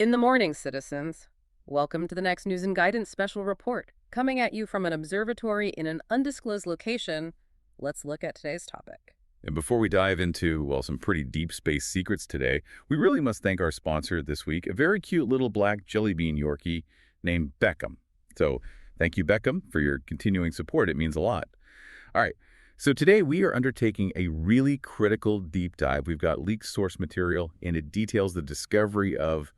In the morning, citizens. Welcome to the next News and Guidance special report. Coming at you from an observatory in an undisclosed location, let's look at today's topic. And before we dive into, well, some pretty deep space secrets today, we really must thank our sponsor this week, a very cute little black jelly bean Yorkie named Beckham. So thank you, Beckham, for your continuing support. It means a lot. All right. So today we are undertaking a really critical deep dive. We've got leaked source material, and it details the discovery of,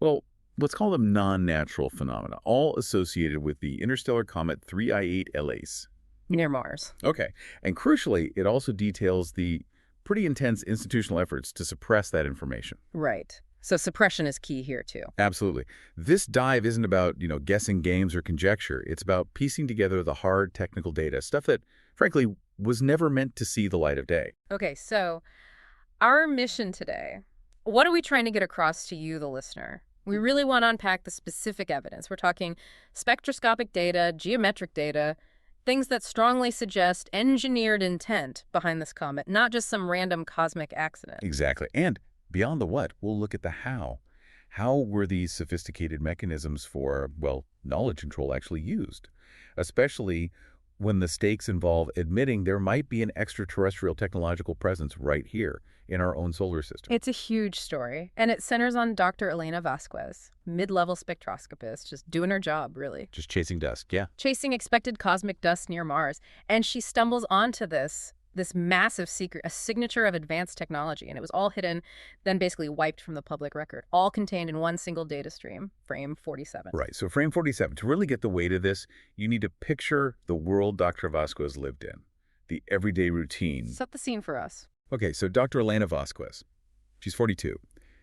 well, let's call them non-natural phenomena, all associated with the interstellar comet 3I-8 LACE. Near Mars. Okay. And crucially, it also details the pretty intense institutional efforts to suppress that information. Right. So suppression is key here, too. Absolutely. This dive isn't about, guessing games or conjecture. It's about piecing together the hard technical data, stuff that, frankly, was never meant to see the light of day. Okay, so our mission today, what are we trying to get across to you, the listener? We really want to unpack the specific evidence. We're talking spectroscopic data, geometric data, things that strongly suggest engineered intent behind this comet, not just some random cosmic accident. Exactly. And beyond the what, we'll look at the how. How were these sophisticated mechanisms for, well, knowledge control actually used? Especially when the stakes involve admitting there might be an extraterrestrial technological presence right here in our own solar system. It's a huge story, and it centers on Dr. Elena Vasquez, mid-level spectroscopist, just doing her job, really. Just chasing dust, yeah. Chasing expected cosmic dust near Mars, and she stumbles onto this massive secret, a signature of advanced technology, and it was all hidden, then basically wiped from the public record, all contained in one single data stream, frame 47. Right, so frame 47, to really get the weight of this, you need to picture the world Dr. Vasquez lived in, the everyday routine. Set the scene for us. Okay, so Dr. Elena Vasquez, she's 42,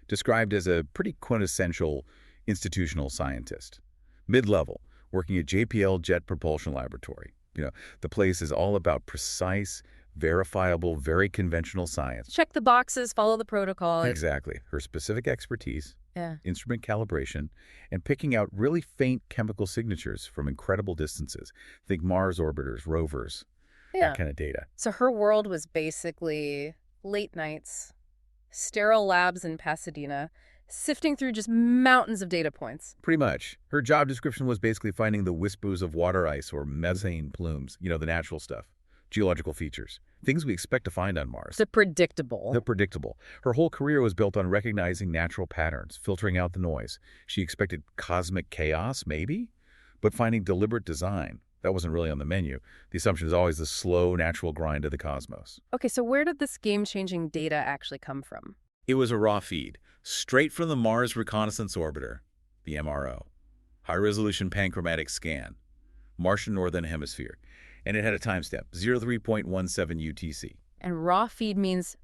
described as a pretty quintessential institutional scientist, mid-level, working at JPL Jet Propulsion Laboratory. The place is all about precise, verifiable, very conventional science. Check the boxes, follow the protocol. Exactly. Her specific expertise, yeah, instrument calibration, and picking out really faint chemical signatures from incredible distances. Think Mars orbiters, rovers, that kind of data. So her world was basically late nights, sterile labs in Pasadena, sifting through just mountains of data points. Pretty much. Her job description was basically finding the wispers of water ice or methane plumes, the natural stuff. Geological features, things we expect to find on Mars. The predictable. The predictable. Her whole career was built on recognizing natural patterns, filtering out the noise. She expected cosmic chaos, maybe? But finding deliberate design, that wasn't really on the menu. The assumption is always the slow, natural grind of the cosmos. Okay, so where did this game-changing data actually come from? It was a raw feed, straight from the Mars Reconnaissance Orbiter, the MRO. High-resolution panchromatic scan, Martian Northern Hemisphere. And it had a timestamp, 03.17 UTC. And raw feed means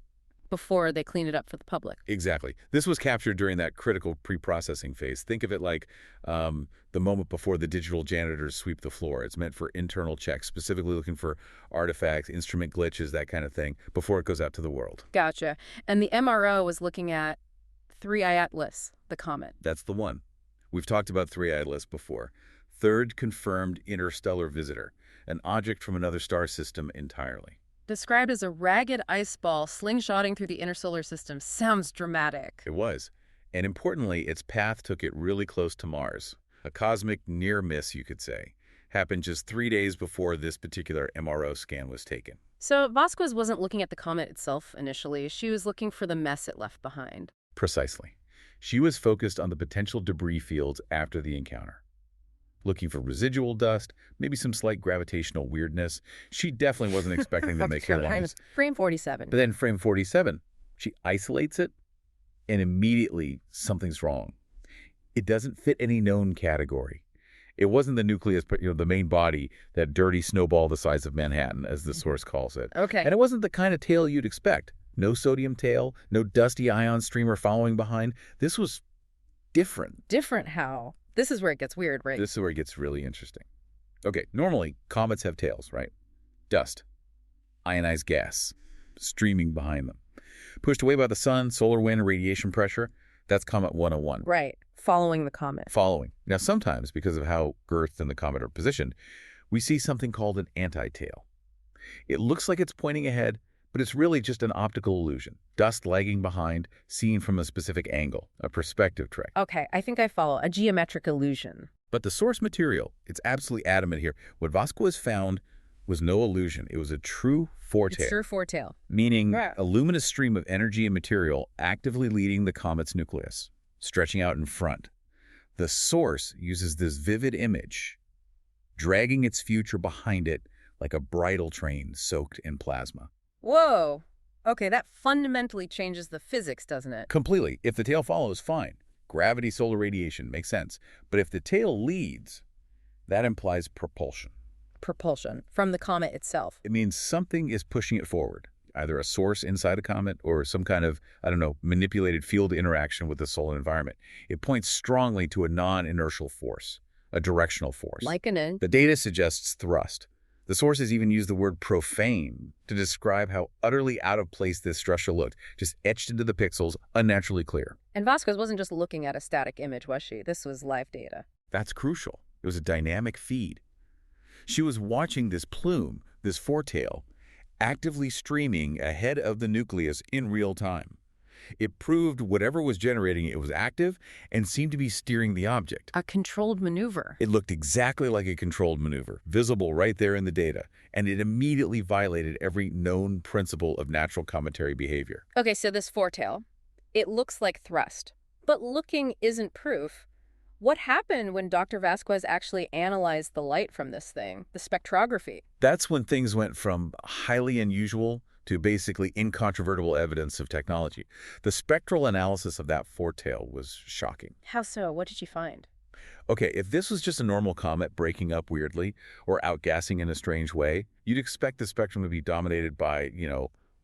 before they clean it up for the public. Exactly. This was captured during that critical pre-processing phase. Think of it like the moment before the digital janitors sweep the floor. It's meant for internal checks, specifically looking for artifacts, instrument glitches, that kind of thing, before it goes out to the world. Gotcha. And the MRO was looking at 3I Atlas, the comet. That's the one. We've talked about 3I Atlas before. Third confirmed interstellar visitor. An object from another star system entirely. Described as a ragged ice ball slingshotting through the inner solar system. Sounds dramatic. It was. And importantly, its path took it really close to Mars. A cosmic near miss, you could say. Happened just 3 days before this particular MRO scan was taken. So Vasquez wasn't looking at the comet itself initially. She was looking for the mess it left behind. Precisely. She was focused on the potential debris fields after the encounter. Looking for residual dust, maybe some slight gravitational weirdness. She definitely wasn't expecting to make headlines. Frame 47. But then frame 47, she isolates it, and immediately something's wrong. It doesn't fit any known category. It wasn't the nucleus, but the main body, that dirty snowball the size of Manhattan, as the source calls it. Okay. And it wasn't the kind of tail you'd expect. No sodium tail, no dusty ion streamer following behind. This was different. Different how? This is where it gets weird, right? This is where it gets really interesting. Okay, normally comets have tails, right? Dust, ionized gas, streaming behind them. Pushed away by the sun, solar wind, radiation pressure, that's Comet 101. Right, following the comet. Following. Now sometimes, because of how Earth and the comet are positioned, we see something called an anti-tail. It looks like it's pointing ahead, But it's really just an optical illusion. Dust lagging behind, seen from a specific angle, a perspective trick. Okay, I think I follow. A geometric illusion. But the source material, it's absolutely adamant here. What Vasquez found was no illusion. It was a true It's foretail, true foretale. meaning Right. a luminous stream of energy and material actively leading the comet's nucleus, stretching out in front. The source uses this vivid image, dragging its future behind it like a bridal train soaked in plasma. Whoa. Okay, that fundamentally changes the physics, doesn't it? Completely. If the tail follows, fine. Gravity, solar radiation, makes sense. But if the tail leads, that implies propulsion. Propulsion from the comet itself. It means something is pushing it forward, either a source inside a comet or some kind of, I don't know, manipulated field interaction with the solar environment. It points strongly to a non-inertial force, a directional force. Like an in. The data suggests thrust. The sources even use the word profane to describe how utterly out of place this structure looked, just etched into the pixels, unnaturally clear. And Vasquez wasn't just looking at a static image, was she? This was live data. That's crucial. It was a dynamic feed. She was watching this plume, this foretail, actively streaming ahead of the nucleus in real time. It proved whatever was generating it was active and seemed to be steering the object. A controlled maneuver. It looked exactly like a controlled maneuver, visible right there in the data, and it immediately violated every known principle of natural cometary behavior. Okay, so this foretail, it looks like thrust. But looking isn't proof. What happened when Dr. Vasquez actually analyzed the light from this thing, the spectrography? That's when things went from highly unusual to basically incontrovertible evidence of technology. The spectral analysis of that foretail was shocking. How so? What did you find? Okay, if this was just a normal comet breaking up weirdly or outgassing in a strange way, you'd expect the spectrum to be dominated by,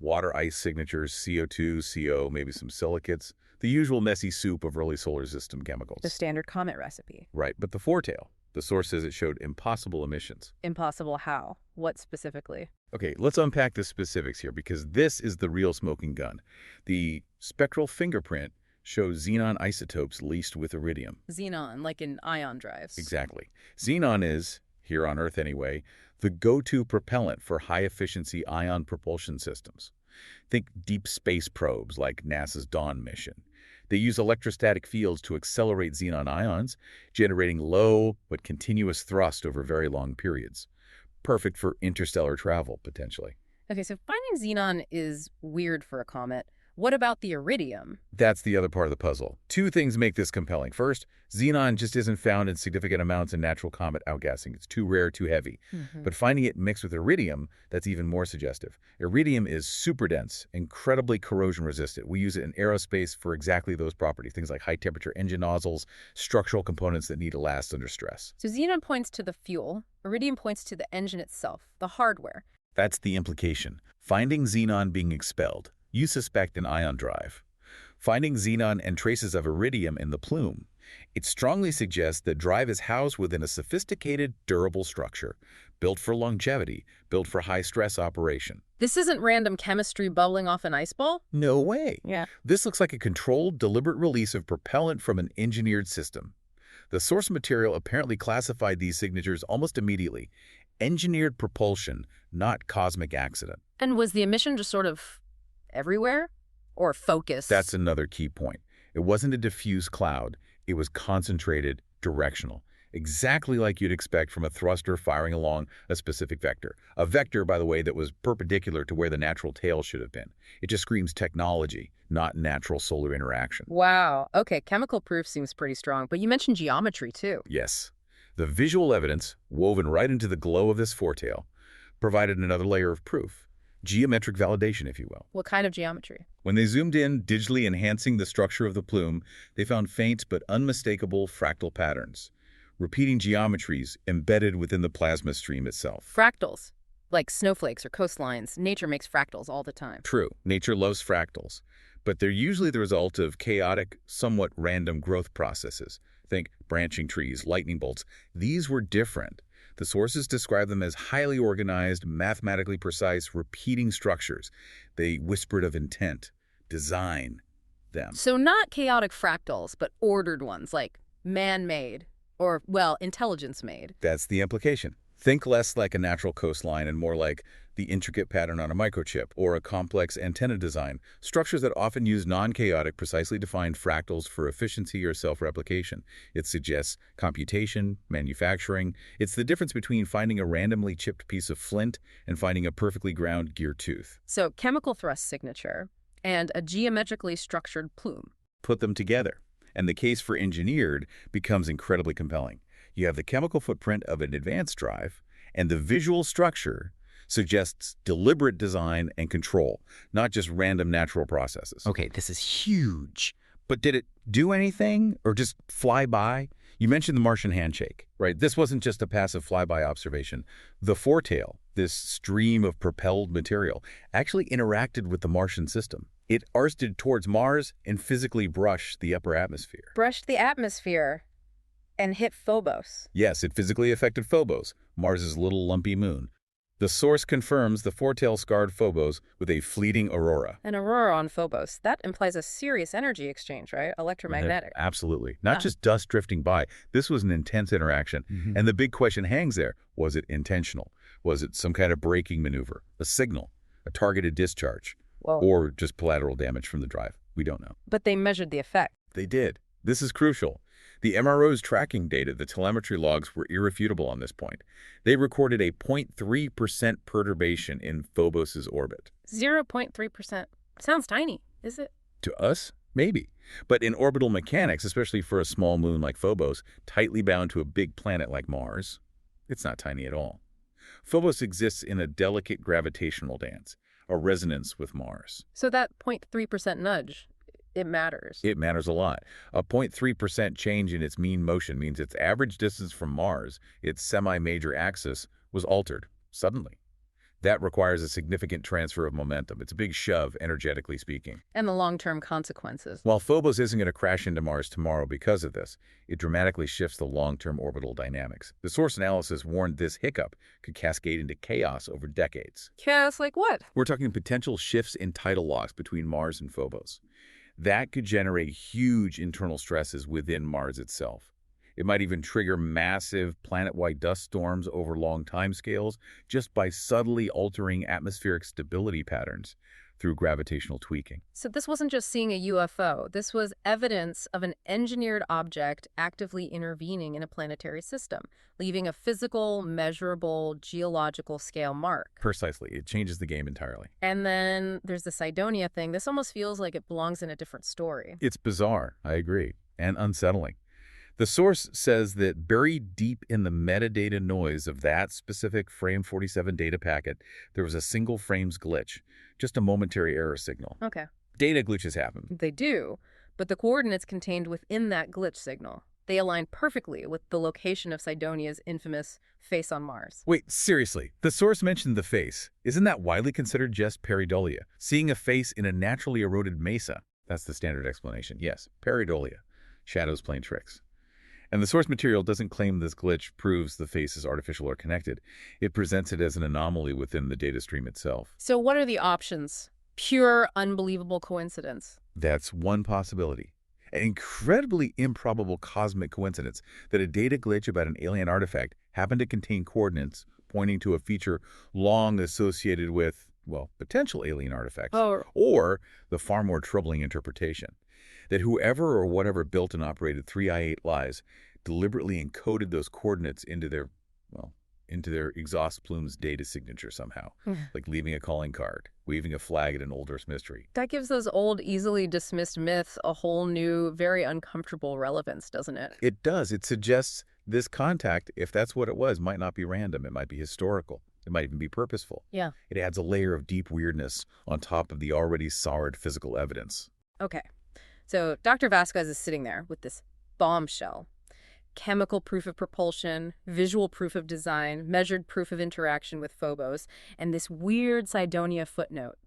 water ice signatures, CO2, CO, maybe some silicates, the usual messy soup of early solar system chemicals. The standard comet recipe. Right, but the foretail, the source says it showed impossible emissions. Impossible how? What specifically? Okay, let's unpack the specifics here because this is the real smoking gun. The spectral fingerprint shows xenon isotopes laced with iridium. Xenon, like in ion drives. Exactly. Xenon is, here on Earth anyway, the go-to propellant for high-efficiency ion propulsion systems. Think deep space probes like NASA's Dawn mission. They use electrostatic fields to accelerate xenon ions, generating low but continuous thrust over very long periods. Perfect for interstellar travel, potentially. Okay, so finding xenon is weird for a comet. What about the iridium? That's the other part of the puzzle. Two things make this compelling. First, xenon just isn't found in significant amounts in natural comet outgassing. It's too rare, too heavy. But finding it mixed with iridium, that's even more suggestive. Iridium is super dense, incredibly corrosion resistant. We use it in aerospace for exactly those properties, things like high-temperature engine nozzles, structural components that need to last under stress. So xenon points to the fuel. Iridium points to the engine itself, the hardware. That's the implication. Finding xenon being expelled, you suspect an ion drive. Finding xenon and traces of iridium in the plume, it strongly suggests that drive is housed within a sophisticated, durable structure, built for longevity, built for high-stress operation. This isn't random chemistry bubbling off an ice ball? No way. Yeah. This looks like a controlled, deliberate release of propellant from an engineered system. The source material apparently classified these signatures almost immediately. Engineered propulsion, not cosmic accident. And was the emission just sort of everywhere? Or focused? That's another key point. It wasn't a diffuse cloud. It was concentrated, directional. Exactly like you'd expect from a thruster firing along a specific vector. A vector, by the way, that was perpendicular to where the natural tail should have been. It just screams technology, not natural solar interaction. Wow. Okay, chemical proof seems pretty strong, but you mentioned geometry too. Yes. The visual evidence, woven right into the glow of this foretail, provided another layer of proof. Geometric validation, if you will. What kind of geometry? When they zoomed in, digitally enhancing the structure of the plume, they found faint but unmistakable fractal patterns. Repeating geometries embedded within the plasma stream itself. Fractals. Like snowflakes or coastlines. Nature makes fractals all the time. True, nature loves fractals, but they're usually the result of chaotic, somewhat random growth processes. Think branching trees, lightning bolts. These were different. The sources describe them as highly organized, mathematically precise, repeating structures. They whispered of intent, design, them. So not chaotic fractals, but ordered ones, like man-made, or, well, intelligence-made. That's the implication. Think less like a natural coastline and more like the intricate pattern on a microchip, or a complex antenna design, structures that often use non-chaotic, precisely defined fractals for efficiency or self-replication. It suggests computation, manufacturing. It's the difference between finding a randomly chipped piece of flint and finding a perfectly ground gear tooth. So chemical thrust signature and a geometrically structured plume. Put them together, and the case for engineered becomes incredibly compelling. You have the chemical footprint of an advanced drive, and the visual structure suggests deliberate design and control, not just random natural processes. Okay, this is huge. But did it do anything or just fly by? You mentioned the Martian handshake, right? This wasn't just a passive flyby observation. The foretail, this stream of propelled material, actually interacted with the Martian system. It arsted towards Mars and physically brushed the upper atmosphere. Brushed the atmosphere and hit Phobos. Yes, it physically affected Phobos, Mars's little lumpy moon. The source confirms the foretail scarred Phobos with a fleeting aurora. An aurora on Phobos. That implies a serious energy exchange, right? Electromagnetic. Absolutely. Not just dust drifting by. This was an intense interaction. And the big question hangs there. Was it intentional? Was it some kind of braking maneuver, a signal, a targeted discharge, Whoa. or just collateral damage from the drive? We don't know. But they measured the effect. They did. This is crucial. The MRO's tracking data, the telemetry logs, were irrefutable on this point. They recorded a 0.3% perturbation in Phobos' orbit. 0.3%. Sounds tiny, is it? To us, maybe. But in orbital mechanics, especially for a small moon like Phobos, tightly bound to a big planet like Mars, it's not tiny at all. Phobos exists in a delicate gravitational dance, a resonance with Mars. So that 0.3% nudge, it matters. It matters a lot. A 0.3% change in its mean motion means its average distance from Mars, its semi-major axis, was altered suddenly. That requires a significant transfer of momentum. It's a big shove, energetically speaking. And the long-term consequences. While Phobos isn't going to crash into Mars tomorrow because of this, it dramatically shifts the long-term orbital dynamics. The source analysis warned this hiccup could cascade into chaos over decades. Chaos like what? We're talking potential shifts in tidal locks between Mars and Phobos. That could generate huge internal stresses within Mars itself. It might even trigger massive planet-wide dust storms over long timescales just by subtly altering atmospheric stability patterns through gravitational tweaking. So this wasn't just seeing a UFO. This was evidence of an engineered object actively intervening in a planetary system, leaving a physical, measurable, geological scale mark. Precisely. It changes the game entirely. And then there's the Cydonia thing. This almost feels like it belongs in a different story. It's bizarre, I agree, and unsettling. The source says that buried deep in the metadata noise of that specific frame 47 data packet, there was a single frames glitch, just a momentary error signal. Okay. Data glitches happen. They do, but the coordinates contained within that glitch signal, they align perfectly with the location of Cydonia's infamous face on Mars. Wait, seriously, the source mentioned the face. Isn't that widely considered just pareidolia? Seeing a face in a naturally eroded mesa. That's the standard explanation. Yes, pareidolia. Shadows playing tricks. And the source material doesn't claim this glitch proves the face is artificial or connected. It presents it as an anomaly within the data stream itself. So what are the options? Pure, unbelievable coincidence. That's one possibility. An incredibly improbable cosmic coincidence that a data glitch about an alien artifact happened to contain coordinates pointing to a feature long associated with, well, potential alien artifacts. Or the far more troubling interpretation that whoever or whatever built and operated 3I-8 Lies deliberately encoded those coordinates into their exhaust plume's data signature somehow, like leaving a calling card, waving a flag at an old Earth mystery. That gives those old, easily dismissed myths a whole new, very uncomfortable relevance, doesn't it? It does. It suggests this contact, if that's what it was, might not be random. It might be historical. It might even be purposeful. Yeah. It adds a layer of deep weirdness on top of the already soured physical evidence. Okay. So Dr. Vasquez is sitting there with this bombshell. Chemical proof of propulsion, visual proof of design, measured proof of interaction with Phobos, and this weird Cydonia footnote.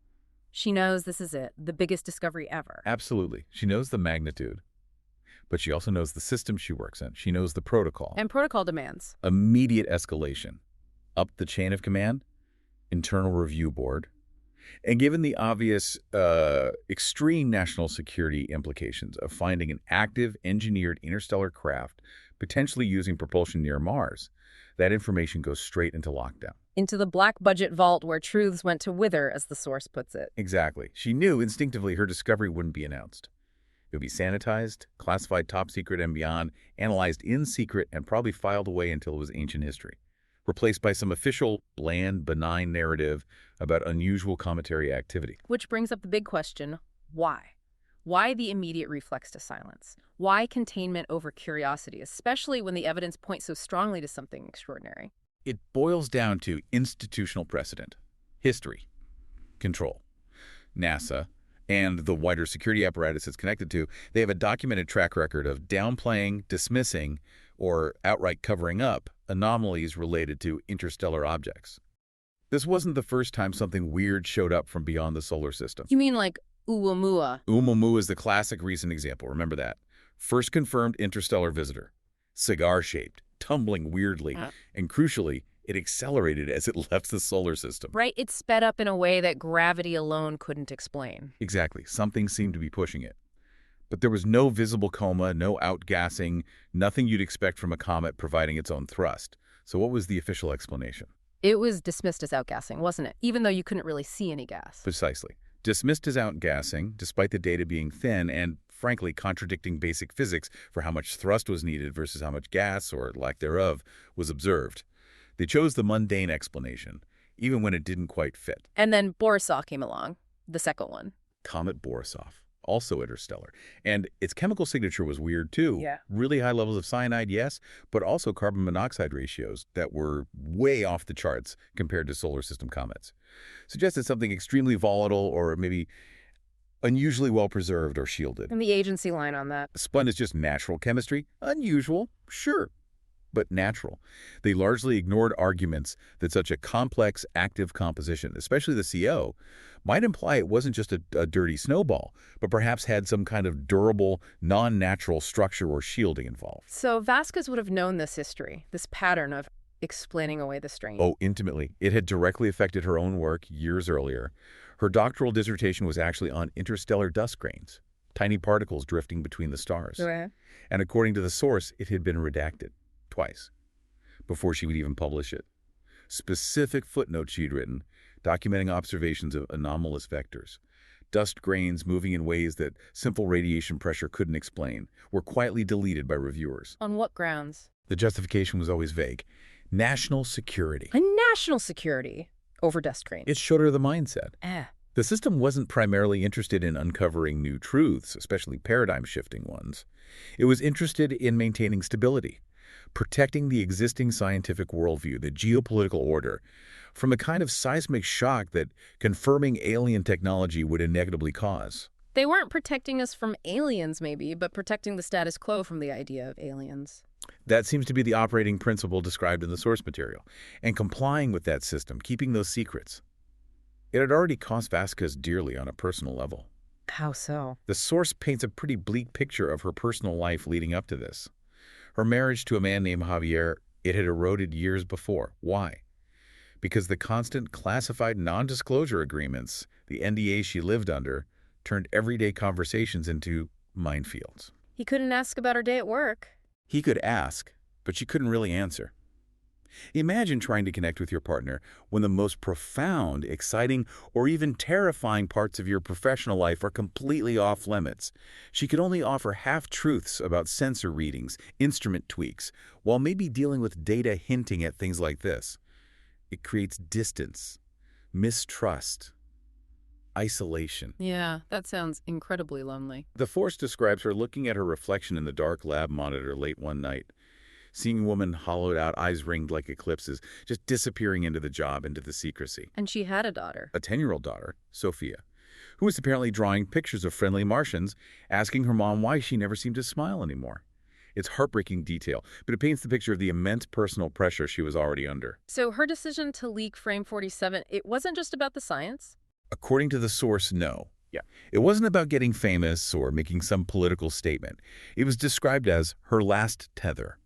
She knows this is it, the biggest discovery ever. Absolutely. She knows the magnitude. But she also knows the system she works in. She knows the protocol. And protocol demands Immediate escalation. Up the chain of command, internal review board, And given the obvious extreme national security implications of finding an active, engineered interstellar craft potentially using propulsion near Mars, that information goes straight into lockdown. Into the black budget vault where truths went to wither, as the source puts it. Exactly. She knew instinctively her discovery wouldn't be announced. It would be sanitized, classified top secret and beyond, analyzed in secret, and probably filed away until it was ancient history, replaced by some official, bland, benign narrative about unusual cometary activity. Which brings up the big question, why? Why the immediate reflex to silence? Why containment over curiosity, especially when the evidence points so strongly to something extraordinary? It boils down to institutional precedent, history, control. NASA and the wider security apparatus it's connected to, they have a documented track record of downplaying, dismissing, or outright covering up anomalies related to interstellar objects. This wasn't the first time something weird showed up from beyond the solar system. You mean like Oumuamua? Oumuamua is the classic recent example. Remember that. First confirmed interstellar visitor. Cigar-shaped, tumbling weirdly, and crucially, it accelerated as it left the solar system. Right, it sped up in a way that gravity alone couldn't explain. Exactly. Something seemed to be pushing it. But there was no visible coma, no outgassing, nothing you'd expect from a comet providing its own thrust. So what was the official explanation? It was dismissed as outgassing, wasn't it? Even though you couldn't really see any gas. Precisely. Dismissed as outgassing, despite the data being thin and, frankly, contradicting basic physics for how much thrust was needed versus how much gas, or lack thereof, was observed. They chose the mundane explanation, even when it didn't quite fit. And then Borisov came along, the second one. Comet Borisov, also interstellar. And its chemical signature was weird, too. Yeah. Really high levels of cyanide, yes, but also carbon monoxide ratios that were way off the charts compared to solar system comets. Suggested something extremely volatile or maybe unusually well-preserved or shielded. And the agency line on that. Spun as just natural chemistry. Unusual, sure, but natural. They largely ignored arguments that such a complex, active composition, especially the CO, might imply it wasn't just a dirty snowball, but perhaps had some kind of durable, non-natural structure or shielding involved. So Vasquez would have known this history, this pattern of explaining away the strain. Oh, intimately. It had directly affected her own work years earlier. Her doctoral dissertation was actually on interstellar dust grains, tiny particles drifting between the stars. Okay. And according to the source, it had been redacted twice before she would even publish it. Specific footnotes she'd written, documenting observations of anomalous vectors. Dust grains moving in ways that simple radiation pressure couldn't explain, were quietly deleted by reviewers. On what grounds? The justification was always vague. National security. A national security over dust grains. It showed her the mindset. Eh. The system wasn't primarily interested in uncovering new truths, especially paradigm-shifting ones. It was interested in maintaining stability, protecting the existing scientific worldview, the geopolitical order, from the kind of seismic shock that confirming alien technology would inevitably cause. They weren't protecting us from aliens, maybe, but protecting the status quo from the idea of aliens. That seems to be the operating principle described in the source material, and complying with that system, keeping those secrets. It had already cost Vasquez dearly on a personal level. How so? The source paints a pretty bleak picture of her personal life leading up to this. Her marriage to a man named Javier, it had eroded years before. Why? Because the constant classified non-disclosure agreements, the NDA she lived under, turned everyday conversations into minefields. He couldn't ask about her day at work. He could ask, but she couldn't really answer. Imagine trying to connect with your partner when the most profound, exciting, or even terrifying parts of your professional life are completely off limits. She could only offer half-truths about sensor readings, instrument tweaks, while maybe dealing with data hinting at things like this. It creates distance, mistrust, isolation. Yeah, that sounds incredibly lonely. The Force describes her looking at her reflection in the dark lab monitor late one night, seeing a woman hollowed out, eyes ringed like eclipses, just disappearing into the job, into the secrecy. And she had a daughter. A 10-year-old daughter, Sophia, who was apparently drawing pictures of friendly Martians, asking her mom why she never seemed to smile anymore. It's heartbreaking detail, but it paints the picture of the immense personal pressure she was already under. So her decision to leak Frame 47, it wasn't just about the science? According to the source, no. Yeah. It wasn't about getting famous or making some political statement. It was described as her last tether.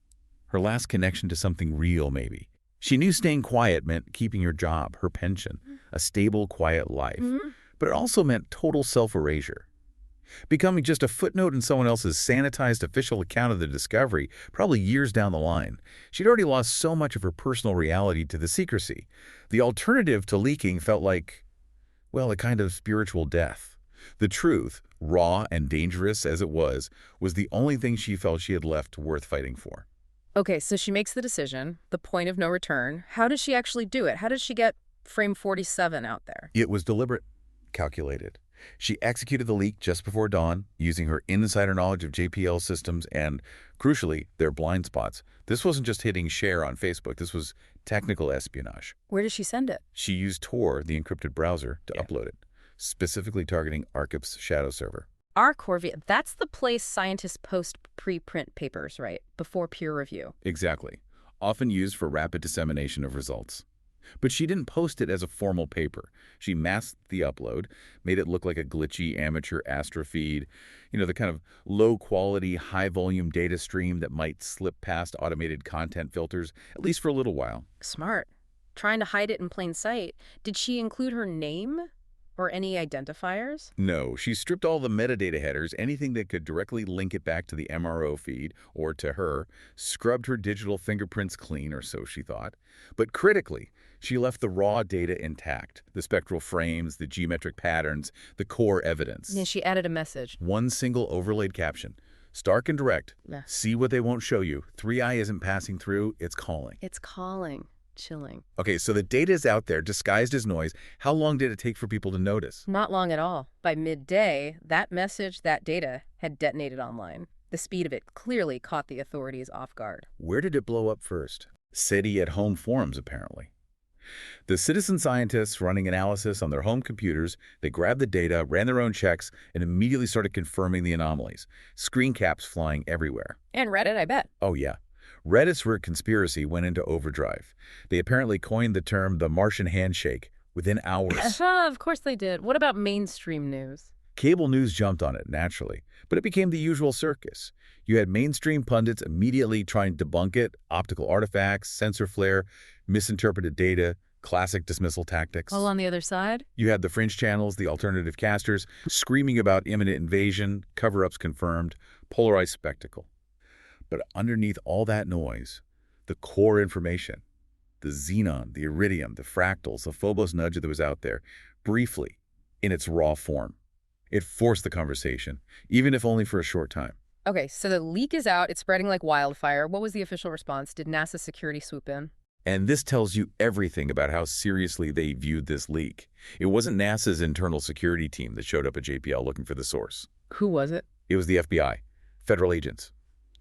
Her last connection to something real, maybe. She knew staying quiet meant keeping her job, her pension. a stable, quiet life. Mhm. But it also meant total self-erasure. Becoming just a footnote in someone else's sanitized official account of the discovery, probably years down the line. She'd already lost so much of her personal reality to the secrecy. The alternative to leaking felt like, well, a kind of spiritual death. The truth, raw and dangerous as it was the only thing she felt she had left worth fighting for. Okay, so she makes the decision, the point of no return. How does she actually do it? How did she get frame 47 out there? It was deliberate, calculated. She executed the leak just before dawn, using her insider knowledge of JPL systems and, crucially, their blind spots. This wasn't just hitting share on Facebook. This was technical espionage. Where does she send it? She used Tor, the encrypted browser, to Yeah. upload it, specifically targeting Archiv's shadow server. Corvia, that's the place scientists post preprint papers, right? Before peer review. Exactly. Often used for rapid dissemination of results. But she didn't post it as a formal paper. She masked the upload, made it look like a glitchy amateur astrofeed, the kind of low-quality, high-volume data stream that might slip past automated content filters, at least for a little while. Smart. Trying to hide it in plain sight. Did she include her name or any identifiers? No, she stripped all the metadata headers, anything that could directly link it back to the MRO feed or to her, scrubbed her digital fingerprints clean, or so she thought. But critically, she left the raw data intact, the spectral frames, the geometric patterns, the core evidence. And she added a message. One single overlaid caption. Stark and direct. Yeah. See what they won't show you. 3i isn't passing through, it's calling. It's calling. Chilling. Okay, so the data is out there, disguised as noise. How long did it take for people to notice? Not long at all. By midday, that message, that data, had detonated online. The speed of it clearly caught the authorities off guard. Where did it blow up first? City at home forums, apparently. The citizen scientists running analysis on their home computers, they grabbed the data, ran their own checks, and immediately started confirming the anomalies. Screen caps flying everywhere. And Reddit, I bet. Oh, yeah. Reddit's word conspiracy went into overdrive. They apparently coined the term the Martian handshake within hours. Of course they did. What about mainstream news? Cable news jumped on it, naturally, but it became the usual circus. You had mainstream pundits immediately trying to debunk it, optical artifacts, sensor flare, misinterpreted data, classic dismissal tactics. All on the other side? You had the fringe channels, the alternative casters, screaming about imminent invasion, cover-ups confirmed, polarized spectacle. But underneath all that noise, the core information, the xenon, the iridium, the fractals, the Phobos nudge that was out there, briefly, in its raw form. It forced the conversation, even if only for a short time. Okay, so the leak is out. It's spreading like wildfire. What was the official response? Did NASA security swoop in? And this tells you everything about how seriously they viewed this leak. It wasn't NASA's internal security team that showed up at JPL looking for the source. Who was it? It was the FBI, federal agents.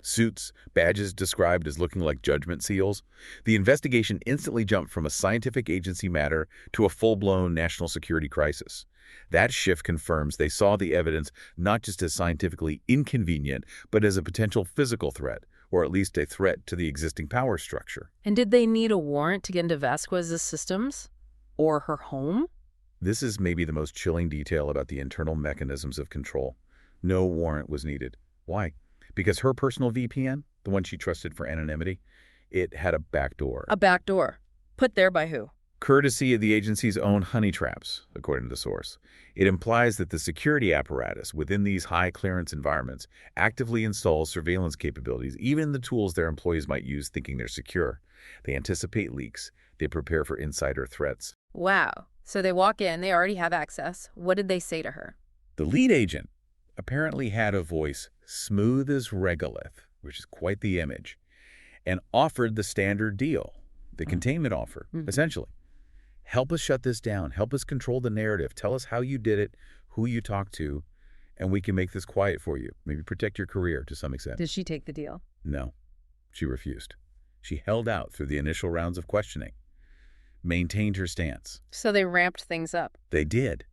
Suits, badges described as looking like judgment seals. The investigation instantly jumped from a scientific agency matter to a full-blown national security crisis. That shift confirms they saw the evidence not just as scientifically inconvenient, but as a potential physical threat, or at least a threat to the existing power structure. And did they need a warrant to get into Vasquez's systems? Or her home? This is maybe the most chilling detail about the internal mechanisms of control. No warrant was needed. Why? Because her personal VPN, the one she trusted for anonymity, it had a backdoor. A back door. Put there by who? Courtesy of the agency's own honey traps, according to the source. It implies that the security apparatus within these high-clearance environments actively installs surveillance capabilities, even the tools their employees might use thinking they're secure. They anticipate leaks. They prepare for insider threats. Wow. So they walk in, they already have access. What did they say to her? The lead agent apparently had a voice smooth as regolith, which is quite the image, and offered the standard deal, the containment offer, essentially. Help us shut this down. Help us control the narrative. Tell us how you did it, who you talked to, and we can make this quiet for you. Maybe protect your career to some extent. Did she take the deal? No, she refused. She held out through the initial rounds of questioning, maintained her stance. So they ramped things up. They did.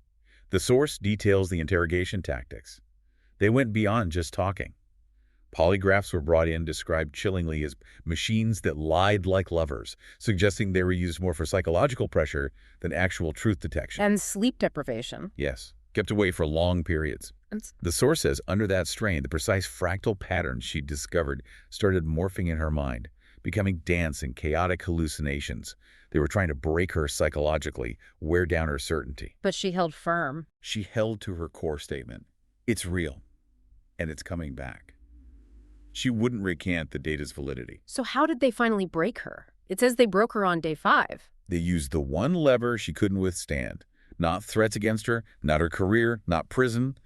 The source details the interrogation tactics. They went beyond just talking. Polygraphs were brought in, described chillingly as machines that lied like lovers, suggesting they were used more for psychological pressure than actual truth detection. And sleep deprivation. Yes, kept away for long periods. The source says under that strain, the precise fractal patterns she discovered started morphing in her mind, becoming dense and chaotic hallucinations. They were trying to break her psychologically, wear down her certainty. But she held firm. She held to her core statement. It's real, and it's coming back. She wouldn't recant the data's validity. So how did they finally break her? It says they broke her on day 5. They used the one lever she couldn't withstand. Not threats against her, not her career, not prison.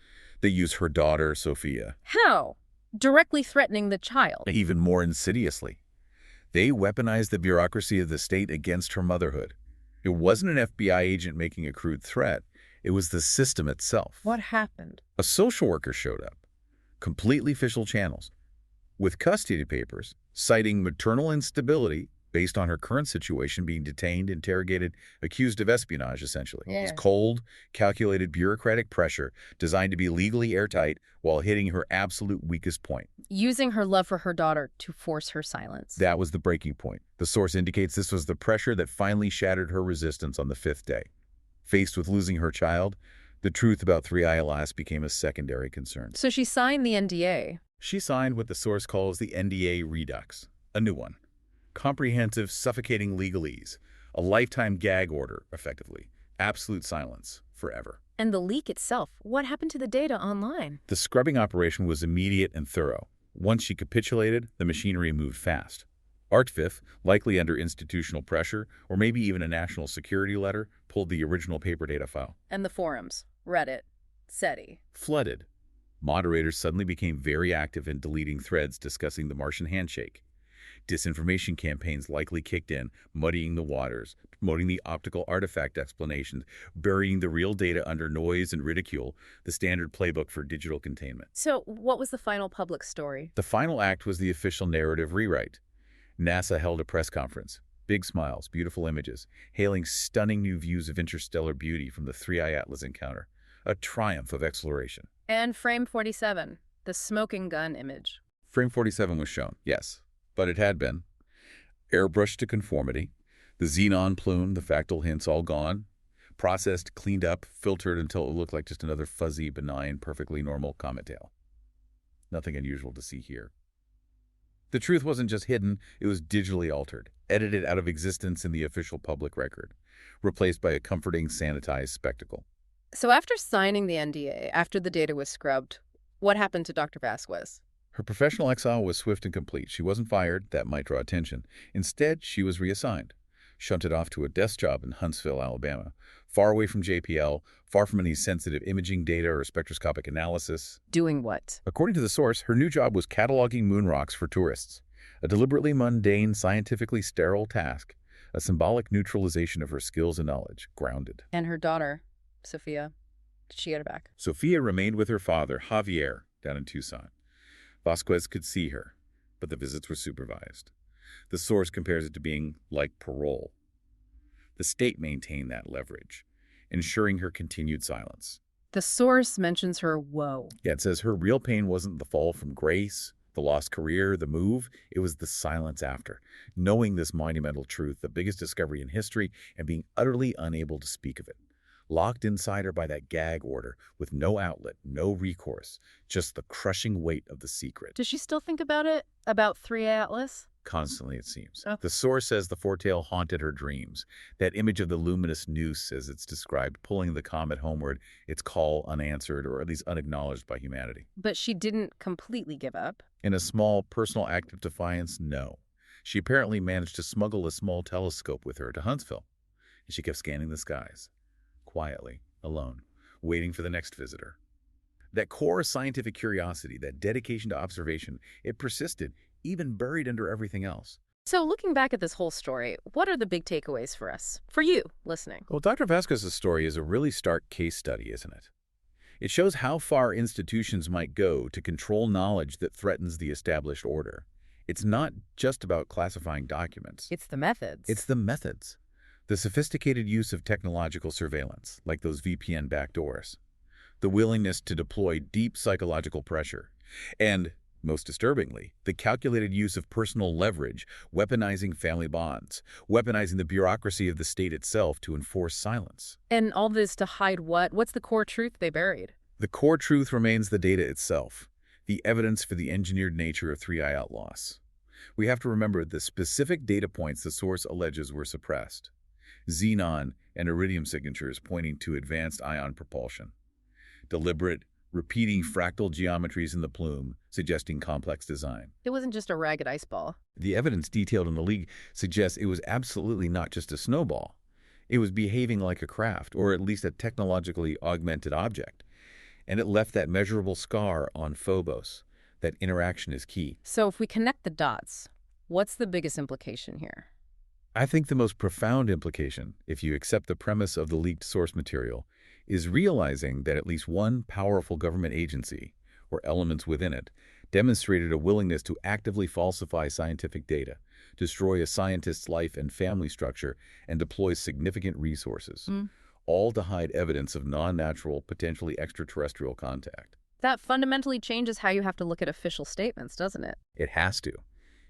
They used her daughter, Sophia. How? Directly threatening the child. Even more insidiously. They weaponized the bureaucracy of the state against her motherhood. It wasn't an FBI agent making a crude threat. It was the system itself. What happened? A social worker showed up. Completely official channels. With custody papers, citing maternal instability based on her current situation, being detained, interrogated, accused of espionage, essentially. Yeah. It's cold, calculated bureaucratic pressure designed to be legally airtight while hitting her absolute weakest point. Using her love for her daughter to force her silence. That was the breaking point. The source indicates this was the pressure that finally shattered her resistance on the 5th day. Faced with losing her child, the truth about 3ILS became a secondary concern. So she signed the NDA. She signed what the source calls the NDA Redux, a new one. Comprehensive, suffocating legalese, a lifetime gag order, effectively. Absolute silence, forever. And the leak itself, what happened to the data online? The scrubbing operation was immediate and thorough. Once she capitulated, the machinery moved fast. ArcVIF, likely under institutional pressure, or maybe even a national security letter, pulled the original paper data file. And the forums, Reddit, SETI. Flooded. Moderators suddenly became very active in deleting threads discussing the Martian handshake. Disinformation campaigns likely kicked in, muddying the waters, promoting the optical artifact explanations, burying the real data under noise and ridicule, the standard playbook for digital containment. So what was the final public story? The final act was the official narrative rewrite. NASA held a press conference. Big smiles, beautiful images, hailing stunning new views of interstellar beauty from the 3I Atlas encounter. A triumph of exploration. And frame 47, the smoking gun image. Frame 47 was shown, yes. But it had been. Airbrushed to conformity. The xenon plume, the fractal hints all gone. Processed, cleaned up, filtered until it looked like just another fuzzy, benign, perfectly normal comet tail. Nothing unusual to see here. The truth wasn't just hidden, it was digitally altered, edited out of existence in the official public record, replaced by a comforting, sanitized spectacle. So after signing the NDA, after the data was scrubbed, what happened to Dr. Vasquez? Her professional exile was swift and complete. She wasn't fired. That might draw attention. Instead, she was reassigned, shunted off to a desk job in Huntsville, Alabama, far away from JPL, far from any sensitive imaging data or spectroscopic analysis. Doing what? According to the source, her new job was cataloging moon rocks for tourists, a deliberately mundane, scientifically sterile task, a symbolic neutralization of her skills and knowledge, grounded. And her daughter, Sophia, did she get it back? Sophia remained with her father, Javier, down in Tucson. Vasquez could see her, but the visits were supervised. The source compares it to being like parole. The state maintained that leverage, ensuring her continued silence. The source mentions her woe. Yeah, it says her real pain wasn't the fall from grace, the lost career, the move. It was the silence after, knowing this monumental truth, the biggest discovery in history, and being utterly unable to speak of it. Locked inside her by that gag order, with no outlet, no recourse, just the crushing weight of the secret. Does she still think about it? About 3 Atlas? Constantly, it seems. Oh. The source says the foretail haunted her dreams. That image of the luminous noose, as it's described, pulling the comet homeward, its call unanswered or at least unacknowledged by humanity. But she didn't completely give up. In a small, personal act of defiance, no. She apparently managed to smuggle a small telescope with her to Huntsville, and she kept scanning the skies. Quietly, alone, waiting for the next visitor. That core scientific curiosity, that dedication to observation, it persisted, even buried under everything else. So looking back at this whole story, what are the big takeaways for us? For you, listening? Well, Dr. Vasquez's story is a really stark case study, isn't it? It shows how far institutions might go to control knowledge that threatens the established order. It's not just about classifying documents. It's the methods. It's the methods. The sophisticated use of technological surveillance, like those VPN backdoors. The willingness to deploy deep psychological pressure. And, most disturbingly, the calculated use of personal leverage, weaponizing family bonds, weaponizing the bureaucracy of the state itself to enforce silence. And all this to hide what? What's the core truth they buried? The core truth remains the data itself, the evidence for the engineered nature of 3I loss. We have to remember the specific data points the source alleges were suppressed. Xenon and iridium signatures pointing to advanced ion propulsion. Deliberate, repeating fractal geometries in the plume, suggesting complex design. It wasn't just a ragged ice ball. The evidence detailed in the leak suggests it was absolutely not just a snowball. It was behaving like a craft, or at least a technologically augmented object. And it left that measurable scar on Phobos. That interaction is key. So if we connect the dots, what's the biggest implication here? I think the most profound implication, if you accept the premise of the leaked source material, is realizing that at least one powerful government agency, or elements within it, demonstrated a willingness to actively falsify scientific data, destroy a scientist's life and family structure, and deploy significant resources, all to hide evidence of non-natural, potentially extraterrestrial contact. That fundamentally changes how you have to look at official statements, doesn't it? It has to.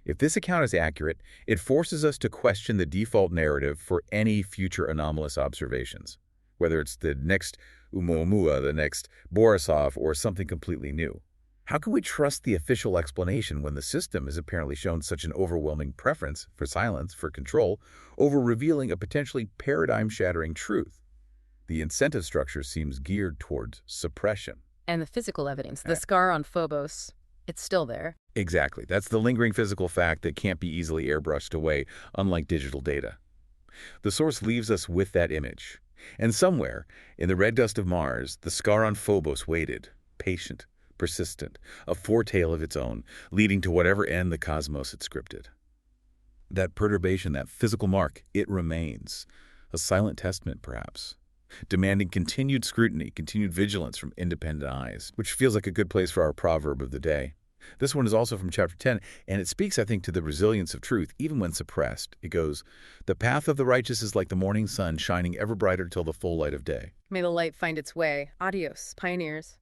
If this account is accurate, it forces us to question the default narrative for any future anomalous observations, whether it's the next Oumuamua, the next Borisov, or something completely new. How can we trust the official explanation when the system has apparently shown such an overwhelming preference for silence, for control, over revealing a potentially paradigm-shattering truth? The incentive structure seems geared towards suppression. And the physical evidence, the scar on Phobos, it's still there. Exactly. That's the lingering physical fact that can't be easily airbrushed away, unlike digital data. The source leaves us with that image. And somewhere, in the red dust of Mars, the scar on Phobos waited, patient, persistent, a foretale of its own, leading to whatever end the cosmos had scripted. That perturbation, that physical mark, it remains. A silent testament, perhaps, demanding continued scrutiny, continued vigilance from independent eyes, which feels like a good place for our proverb of the day. This one is also from Chapter 10, and it speaks, I think, to the resilience of truth, even when suppressed. It goes, "The path of the righteous is like the morning sun, shining ever brighter till the full light of day." May the light find its way. Adios, pioneers.